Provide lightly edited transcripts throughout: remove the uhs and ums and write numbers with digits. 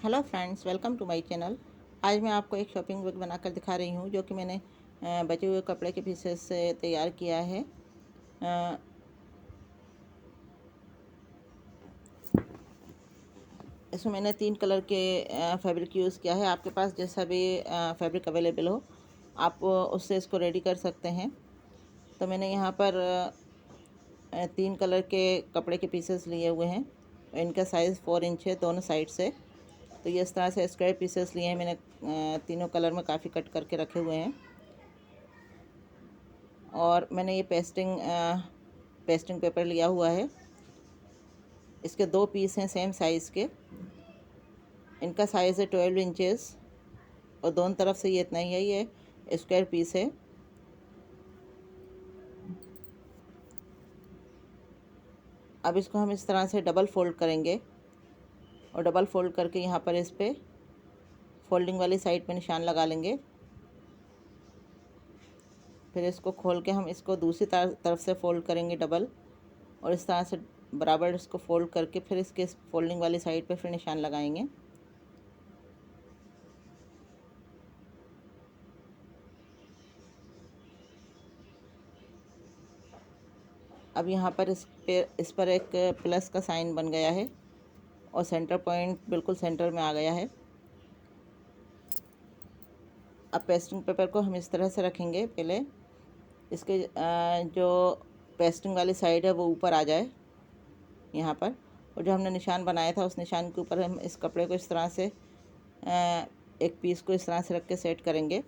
Hello friends, welcome to my channel. आज मैं आपको एक शॉपिंग बैग बनाकर दिखा रही हूँ जो कि मैंने बचे हुए कपड़े के पीसेस से तैयार किया है। अ, इसमें मैंने 3 कलर के फैब्रिक यूज़ किया है। आपके पास जैसा भी फैब्रिक अवेलेबल हो आप उससे इसको रेडी कर सकते हैं। तो मैंने यहाँ पर 3 कलर के कपड़े के पीसेस लिए हुए हैं। इनका साइज़ 4 इंच है दोनों साइड से। तो ये इस तरह से स्क्वायर पीसेस लिए हैं मैंने। तीनों कलर में काफ़ी कट करके रखे हुए हैं। और मैंने ये पेस्टिंग पेपर लिया हुआ है। इसके 2 पीस हैं सेम साइज़ के। इनका साइज़ है 12 इंचेस और दोनों तरफ से ये इतना ही है। ये स्क्वायर पीस है। अब इसको हम इस तरह से डबल फोल्ड करेंगे और डबल फोल्ड करके यहाँ पर इस पर फोल्डिंग वाली साइड पे निशान लगा लेंगे। फिर इसको खोल के हम इसको दूसरी तरफ से फोल्ड करेंगे डबल, और इस तरह से बराबर इसको फोल्ड करके फिर इसके फोल्डिंग वाली साइड पे फिर निशान लगाएंगे। अब यहाँ पर इस पर एक प्लस का साइन बन गया है और सेंटर पॉइंट बिल्कुल सेंटर में आ गया है। अब पेस्टिंग पेपर को हम इस तरह से रखेंगे। पहले इसके जो पेस्टिंग वाली साइड है वो ऊपर आ जाए यहाँ पर, और जो हमने निशान बनाया था उस निशान के ऊपर हम इस कपड़े को इस तरह से एक पीस को इस तरह से रख के सेट करेंगे।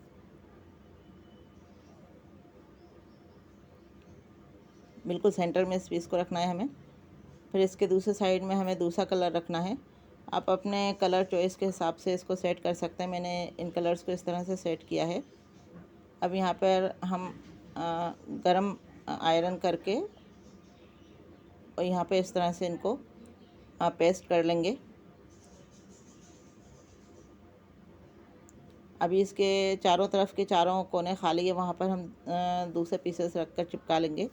बिल्कुल सेंटर में इस पीस को रखना है हमें। फिर इसके दूसरे साइड में हमें दूसरा कलर रखना है। आप अपने कलर चॉइस के हिसाब से इसको सेट कर सकते हैं। मैंने इन कलर्स को इस तरह से सेट किया है। अब यहाँ पर हम गरम आयरन करके और यहाँ पे इस तरह से इनको पेस्ट कर लेंगे। अभी इसके चारों तरफ के चारों कोने खाली है, वहाँ पर हम दूसरे पीसेस रख कर चिपका लेंगे।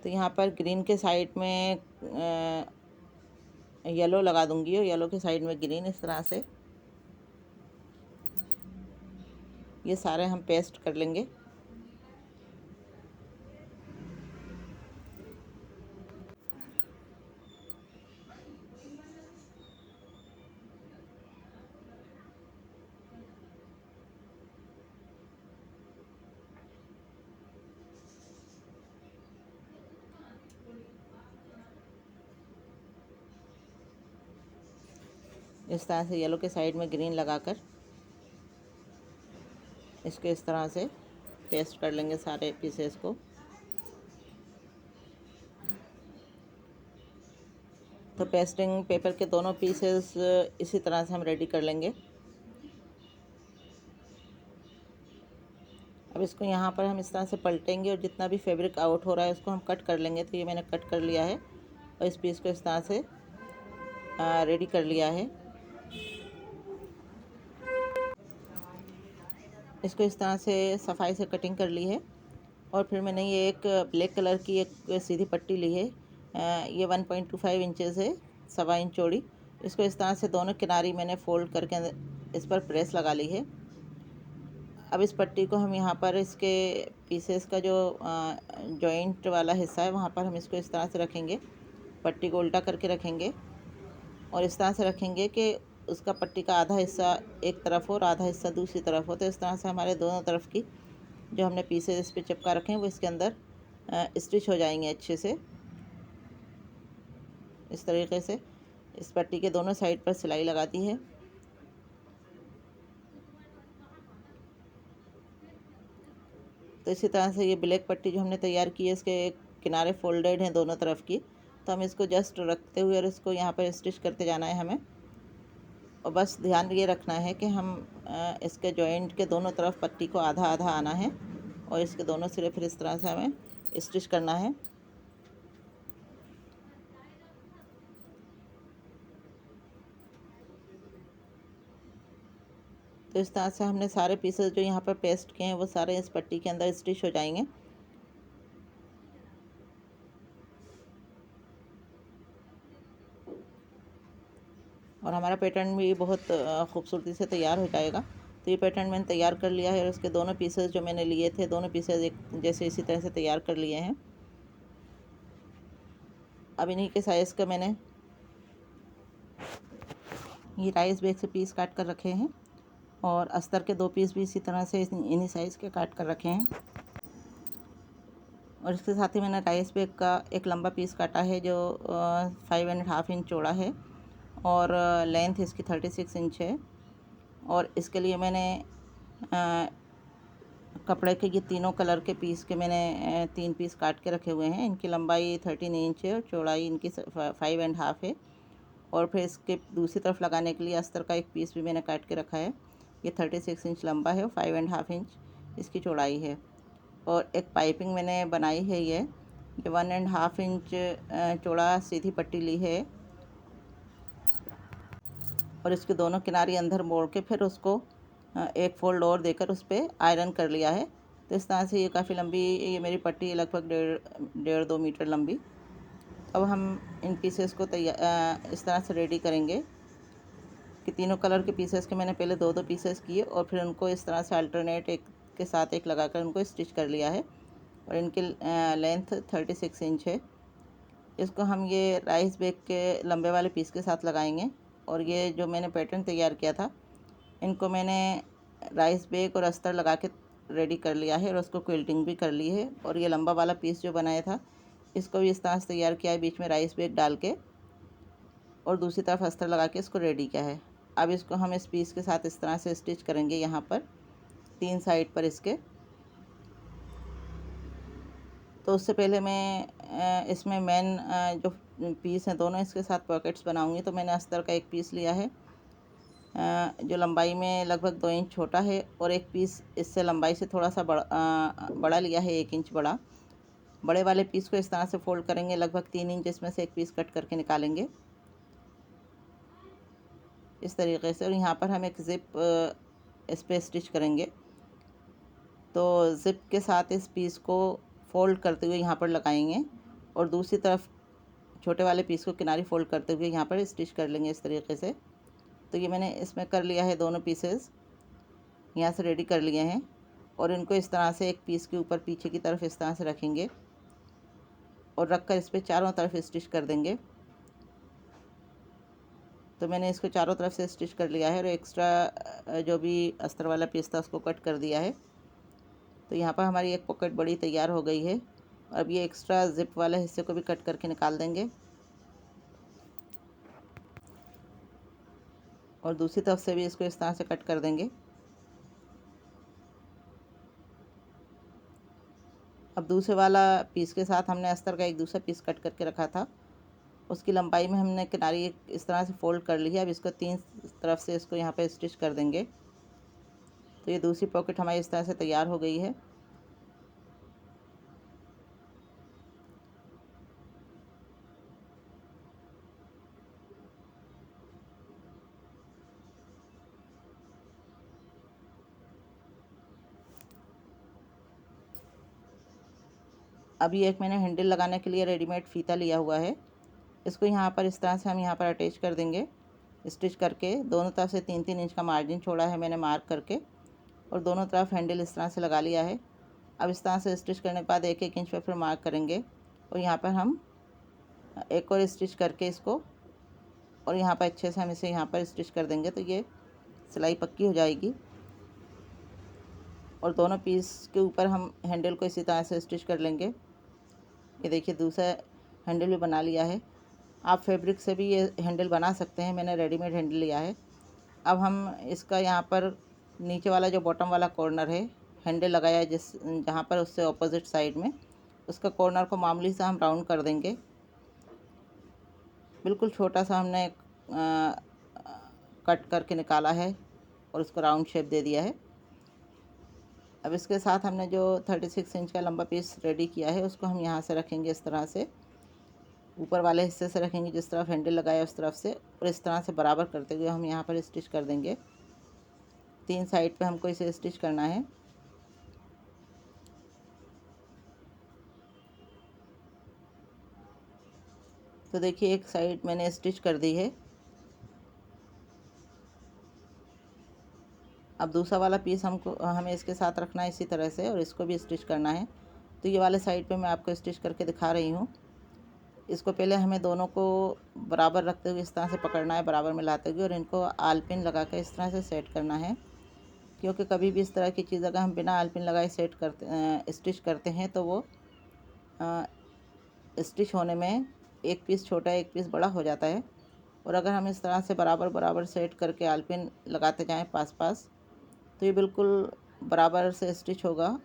तो यहाँ पर ग्रीन के साइड में येलो लगा दूंगी और येलो के साइड में ग्रीन, इस तरह से ये सारे हम पेस्ट कर लेंगे। इस तरह से येलो के साइड में ग्रीन लगाकर इसको इस तरह से पेस्ट कर लेंगे सारे पीसेस को। तो पेस्टिंग पेपर के दोनों पीसेस इसी तरह से हम रेडी कर लेंगे। अब इसको यहाँ पर हम इस तरह से पलटेंगे और जितना भी फैब्रिक आउट हो रहा है उसको हम कट कर लेंगे। तो ये मैंने कट कर लिया है और इस पीस को इस तरह से रेडी कर लिया है। इसको इस तरह से सफाई से कटिंग कर ली है। और फिर मैंने ये एक ब्लैक कलर की एक सीधी पट्टी ली है। ये 1.25 इंचेस है, 1.25 इंच चौड़ी। इसको इस तरह से दोनों किनारी मैंने फोल्ड करके इस पर प्रेस लगा ली है। अब इस पट्टी को हम यहाँ पर इसके पीसेस का जो जॉइंट वाला हिस्सा है वहाँ पर हम इसको इस तरह से रखेंगे। पट्टी को उल्टा करके रखेंगे और इस तरह से रखेंगे कि उसका पट्टी का आधा हिस्सा एक तरफ हो और आधा हिस्सा दूसरी तरफ हो। तो इस तरह से हमारे दोनों तरफ की जो हमने पीसेस इस पर चिपका रखे हैं वो इसके अंदर स्टिच हो जाएंगे अच्छे से। इस तरीके से इस पट्टी के दोनों साइड पर सिलाई लगा दी है। तो इसी तरह से ये ब्लैक पट्टी जो हमने तैयार की है इसके किनारे फोल्डेड हैं दोनों तरफ की। तो हम इसको जस्ट रखते हुए और इसको यहाँ पर स्टिच करते जाना है हमें। और बस ध्यान ये रखना है कि हम इसके जॉइंट के दोनों तरफ पट्टी को आधा आधा आना है और इसके दोनों सिरे फिर इस तरह से हमें स्टिच करना है। तो इस तरह से हमने सारे पीसेस जो यहाँ पर पेस्ट किए हैं वो सारे इस पट्टी के अंदर स्टिच हो जाएंगे। और हमारा पैटर्न भी बहुत खूबसूरती से तैयार हो जाएगा। तो ये पैटर्न मैंने तैयार कर लिया है और उसके दोनों पीसेस जो मैंने लिए थे, दोनों पीसेस एक जैसे इसी तरह से तैयार कर लिए हैं। अब इन्हीं के साइज़ का मैंने ये राइस बैग से पीस काट कर रखे हैं और अस्तर के 2 पीस भी इसी तरह से इन्हीं साइज़ के काट कर रखे हैं। और इसके साथ ही मैंने राइस बैग का एक लंबा पीस काटा है जो 5.5 इंच चौड़ा है और लेंथ इसकी 36 इंच है। और इसके लिए मैंने कपड़े के ये तीनों कलर के पीस के मैंने 3 पीस काट के रखे हुए हैं। इनकी लंबाई 13 इंच है और चौड़ाई इनकी 5.5 है। और फिर इसके दूसरी तरफ लगाने के लिए अस्तर का एक पीस भी मैंने काट के रखा है। ये 36 इंच लंबा है और 5.5 इंच इसकी चौड़ाई है। और एक पाइपिंग मैंने बनाई है, ये 1.5 इंच चौड़ा सीधी पट्टी ली है और इसके दोनों किनारे अंदर मोड़ के फिर उसको एक फोल्ड और देकर उस पर आयरन कर लिया है। तो इस तरह से ये काफ़ी लंबी ये मेरी पट्टी है, लगभग 1.5-2 मीटर लंबी। अब हम इन पीसेस को तैयार इस तरह से रेडी करेंगे कि तीनों कलर के पीसेस के मैंने पहले 2-2 पीसेस किए और फिर उनको इस तरह से अल्टरनेट एक के साथ एक लगाकर उनको स्टिच कर लिया है। और इनकी लेंथ 36 इंच है। इसको हम ये राइस बैग के लंबे वाले पीस के साथ लगाएंगे। और ये जो मैंने पैटर्न तैयार किया था, इनको मैंने राइस बैग और अस्तर लगा के रेडी कर लिया है और उसको क्विल्टिंग भी कर ली है। और ये लंबा वाला पीस जो बनाया था, इसको भी इस तरह से तैयार किया है, बीच में राइस बैग डाल के और दूसरी तरफ अस्तर लगा के इसको रेडी किया है। अब इसको हम इस पीस के साथ इस तरह से स्टिच करेंगे, यहाँ पर 3 साइड पर इसके। तो उससे पहले मैं इसमें मेन जो पीस हैं दोनों इसके साथ पॉकेट्स बनाऊंगी। तो मैंने अस्तर का एक पीस लिया है जो लंबाई में लगभग 2 इंच छोटा है और एक पीस इससे लंबाई से थोड़ा सा बड़ा लिया है, 1 इंच बड़ा। बड़े वाले पीस को इस तरह से फोल्ड करेंगे, लगभग 3 इंच इसमें से एक पीस कट करके निकालेंगे इस तरीके से। और यहाँ पर हम एक ज़िप इस पर स्टिच करेंगे। तो ज़िप के साथ इस पीस को फ़ोल्ड करते हुए यहाँ पर लगाएंगे और दूसरी तरफ छोटे वाले पीस को किनारे फ़ोल्ड करते हुए यहाँ पर स्टिच कर लेंगे इस तरीके से। तो ये मैंने इसमें कर लिया है, दोनों पीसेस यहाँ से रेडी कर लिए हैं। और इनको इस तरह से एक पीस के ऊपर पीछे की तरफ इस तरह से रखेंगे और रख कर इस पर चारों तरफ स्टिच कर देंगे। तो मैंने इसको चारों तरफ से स्टिच कर लिया है और एक्स्ट्रा जो भी अस्तर वाला पीस था उसको कट कर दिया है। तो यहाँ पर हमारी एक पॉकेट बड़ी तैयार हो गई है। अब ये एक्स्ट्रा ज़िप वाले हिस्से को भी कट करके निकाल देंगे और दूसरी तरफ से भी इसको इस तरह से कट कर देंगे। अब दूसरे वाला पीस के साथ हमने अस्तर का एक दूसरा पीस कट करके रखा था, उसकी लंबाई में हमने किनारी इस तरह से फोल्ड कर ली है। अब इसको 3 तरफ से इसको यहाँ पे स्टिच कर देंगे। तो ये दूसरी पॉकेट हमारी इस तरह से तैयार हो गई है। अभी एक मैंने हैंडल लगाने के लिए रेडीमेड फ़ीता लिया हुआ है। इसको यहाँ पर इस तरह से हम यहाँ पर अटैच कर देंगे स्टिच करके। दोनों तरफ से 3-3 इंच का मार्जिन छोड़ा है मैंने मार्क करके और दोनों तरफ हैंडल इस तरह से लगा लिया है। अब इस तरह से स्टिच करने के बाद 1-1 इंच पर फिर मार्क करेंगे और यहाँ पर हम एक और स्टिच करके इसको और यहाँ पर अच्छे से हम इसे यहाँ पर स्टिच कर देंगे। तो ये सिलाई पक्की हो जाएगी। और दोनों पीस के ऊपर हम हैंडल को इसी तरह से स्टिच कर लेंगे। ये देखिए दूसरा हैंडल भी बना लिया है। आप फैब्रिक से भी ये हैंडल बना सकते हैं, मैंने रेडीमेड हैंडल लिया है। अब हम इसका यहाँ पर नीचे वाला जो बॉटम वाला कॉर्नर है हैंडल लगाया है जहाँ पर उससे ऑपोजिट साइड में, उसका कॉर्नर को मामूली सा हम राउंड कर देंगे। बिल्कुल छोटा सा हमने कट करके निकाला है और उसको राउंड शेप दे दिया है। अब इसके साथ हमने जो 36 इंच का लंबा पीस रेडी किया है उसको हम यहाँ से रखेंगे, इस तरह से ऊपर वाले हिस्से से रखेंगे जिस तरफ हैंडल लगाया उस तरफ से, और इस तरह से बराबर करते हुए हम यहाँ पर स्टिच कर देंगे। 3 साइड पे हमको इसे स्टिच करना है। तो देखिए एक साइड मैंने स्टिच कर दी है अब दूसरा वाला पीस हमें इसके साथ रखना है इसी तरह से, और इसको भी स्टिच करना है। तो ये वाले साइड पे मैं आपको स्टिच करके दिखा रही हूँ। इसको पहले हमें दोनों को बराबर रखते हुए इस तरह से पकड़ना है, बराबर मिलाते हुए, और इनको आलपिन लगा कर इस तरह से सेट करना है। क्योंकि कभी भी इस तरह की चीज़ अगर हम बिना आलपिन लगाए स्टिच करते हैं तो वो स्टिच होने में एक पीस छोटा एक पीस बड़ा हो जाता है। और अगर हम इस तरह से बराबर बराबर सेट करके आलपिन लगाते जाएं पास पास, तो ये बिल्कुल बराबर से स्टिच होगा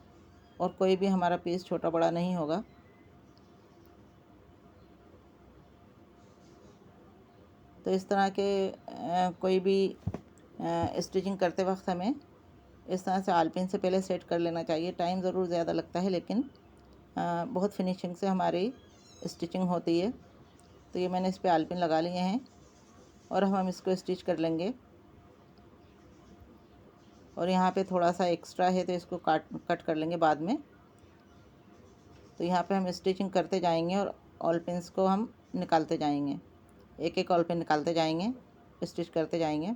और कोई भी हमारा पीस छोटा बड़ा नहीं होगा। तो इस तरह के कोई भी स्टिचिंग करते वक्त हमें इस तरह से आलपिन से पहले सेट कर लेना चाहिए। टाइम ज़रूर ज़्यादा लगता है, लेकिन बहुत फिनिशिंग से हमारी स्टिचिंग होती है। तो ये मैंने इस पे आलपिन लगा लिए हैं और हम इसको स्टिच कर लेंगे। और यहाँ पे थोड़ा सा एक्स्ट्रा है तो इसको कट कर लेंगे बाद में। तो यहाँ पे हम स्टिचिंग करते जाएंगे और ऑल पिन्स को हम निकालते जाएंगे, एक एक ऑल पिन निकालते जाएंगे, स्टिच करते जाएंगे।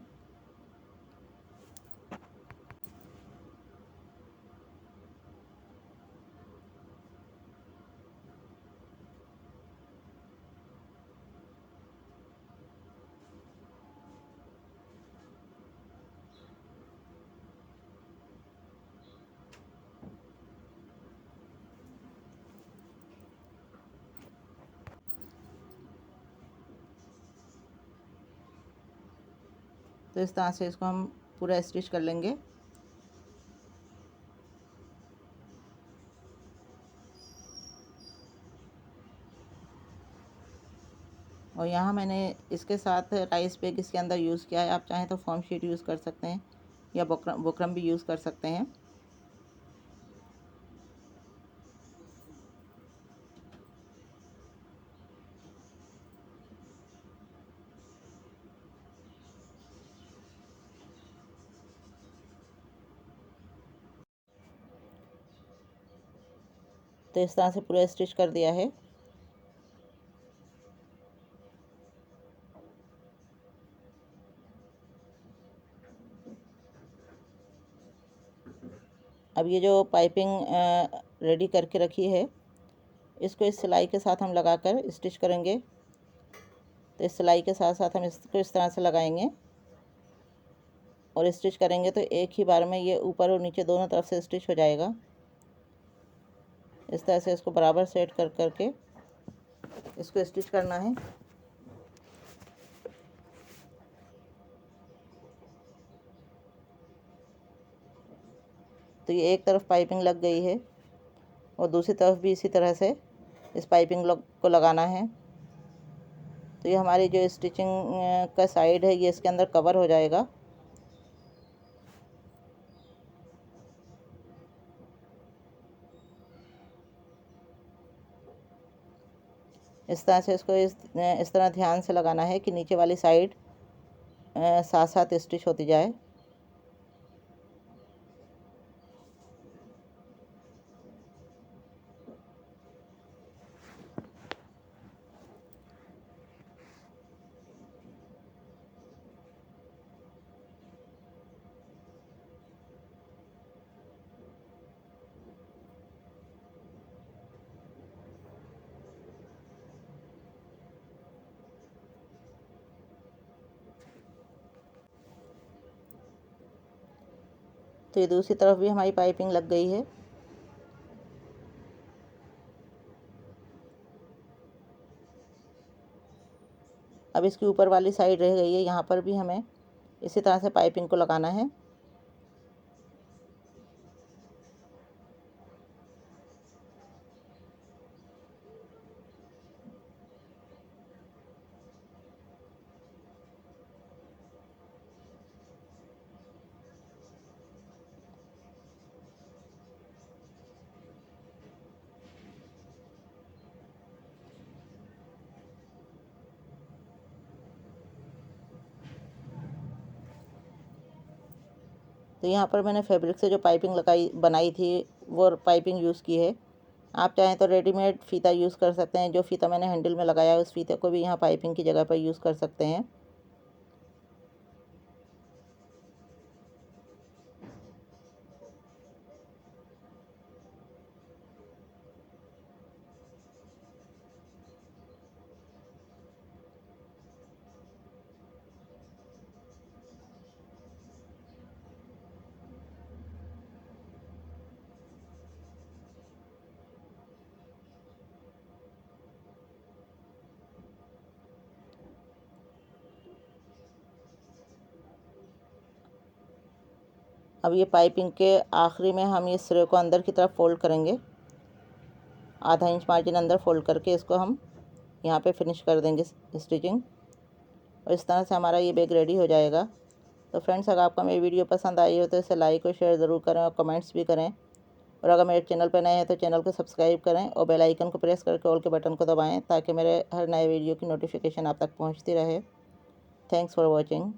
तो इस तरह से इसको हम पूरा स्टिच कर लेंगे। और यहाँ मैंने इसके साथ राइस बैग इसके अंदर यूज़ किया है। आप चाहें तो फॉर्म शीट यूज़ कर सकते हैं या बुकरम भी यूज़ कर सकते हैं। तो इस तरह से पूरा स्टिच कर दिया है। अब ये जो पाइपिंग रेडी करके रखी है, इसको इस सिलाई के साथ हम लगाकर स्टिच करेंगे। तो इस सिलाई के साथ साथ हम इसको इस तरह से लगाएंगे और स्टिच करेंगे, तो एक ही बार में ये ऊपर और नीचे दोनों तरफ से स्टिच हो जाएगा। इस तरह से इसको बराबर सेट कर करके इसको स्टिच करना है। तो ये एक तरफ पाइपिंग लग गई है और दूसरी तरफ भी इसी तरह से इस पाइपिंग को लगाना है। तो ये हमारी जो स्टिचिंग का साइड है ये इसके अंदर कवर हो जाएगा। इस तरह से इसको इस तरह ध्यान से लगाना है कि नीचे वाली साइड साथ साथ स्टिच होती जाए। तो ये दूसरी तरफ भी हमारी पाइपिंग लग गई है। अब इसकी ऊपर वाली साइड रह गई है, यहाँ पर भी हमें इसी तरह से पाइपिंग को लगाना है। तो यहाँ पर मैंने फैब्रिक से जो पाइपिंग बनाई थी वो पाइपिंग यूज़ की है। आप चाहें तो रेडीमेड फ़ीता यूज़ कर सकते हैं। जो फ़ीता मैंने हैंडल में लगाया है उस फ़ीते को भी यहाँ पाइपिंग की जगह पर यूज़ कर सकते हैं। अब ये पाइपिंग के आखिरी में हम ये सिरे को अंदर की तरफ फोल्ड करेंगे, आधा इंच मार्जिन अंदर फोल्ड करके इसको हम यहाँ पे फिनिश कर देंगे स्टिचिंग। और इस तरह से हमारा ये बैग रेडी हो जाएगा। तो फ्रेंड्स, अगर आपको मेरी वीडियो पसंद आई हो तो इसे लाइक और शेयर ज़रूर करें और कमेंट्स भी करें। और अगर मेरे चैनल पर नए हैं तो चैनल को सब्सक्राइब करें और बेल आइकन को प्रेस करके ऑल के बटन को दबाएं ताकि मेरे हर नए वीडियो की नोटिफिकेशन आप तक पहुंचती रहे। Thanks for watching.